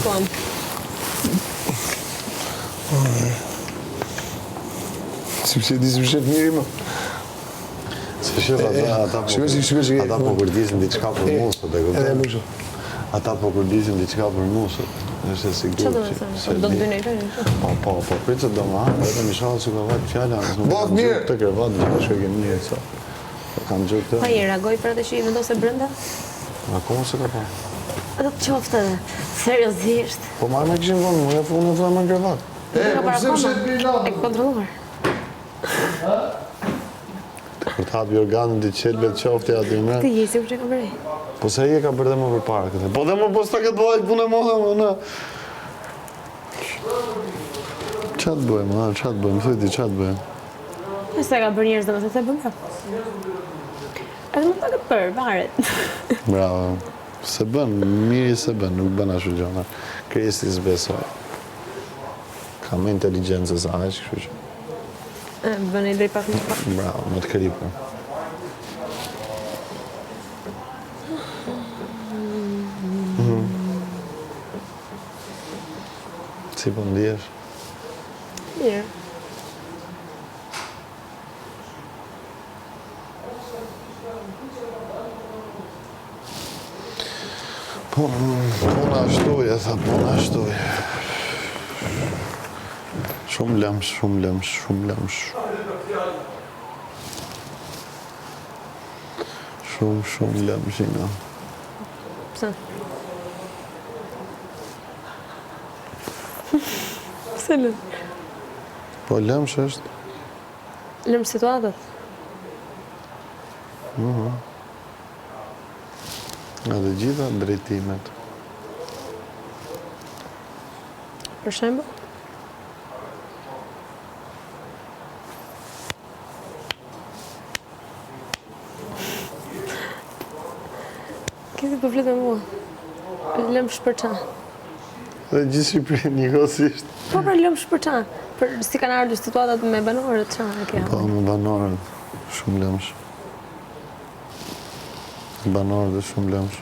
shkon? Si di si shef njëri më. Se shef ata po kërdisin diçka për musët. Edhe musët. Ata po kërdisin diçka për musët. Është e sigurt. Çfarë do të thënë? Do të bëjnë ai? Po, pritë do më hanë, vetëm i shohë që ka vajtë fjalla. Bak mirë! Të krevat, në që e kemi mirë, sa. Kam gjë këtë. Pa i reagoj për atë që i vendose brenda? Akoma se ka pa. A do të qoftë edhe, seriozisht. Po marrë me këshin vonë, më jafë unë e të me krevat. E kontrolluar. Për të hapi organën të qelbe të qofti aty me. Ti jesi u që ka bërej. Po se i e ka bërë dhe më për para këtë. Po dhe më po s'ta këtë bëjt punë e më dhe më në. Qatë bëjmë, qatë bëjmë, thujti qatë bëjmë. E se ka bërë njerëz dhe më të bëjmë. Edhe më të këtë bërë, varet. Bravo. Se bën, miri se bën, nuk bën ashtu gjona. Kresti s'besoj. Ka me inteligencës aq, kështu që. Bën e lej pak më pak. Bravo, më të kripë. Si po ndihesh? Mirë. Po na shtoj, e tha, po na shtoj. Shumë lëmsh. Shumë lëmsh, nga. Pse? Pse lëmsh? Po lëmsh është. Lëmsh situatët? Nga të gjitha drejtimet. Për shembull? Këti po flet me mua. Lëmsh për qa? Dhe gjithë Shqipëri njëkohësisht. Po për lëmsh për qa? Për si kanë ardhur situatat me banorët, qa e kja? Po me banorët, shumë lëmsh. Banorët dhe shumë lëmsh.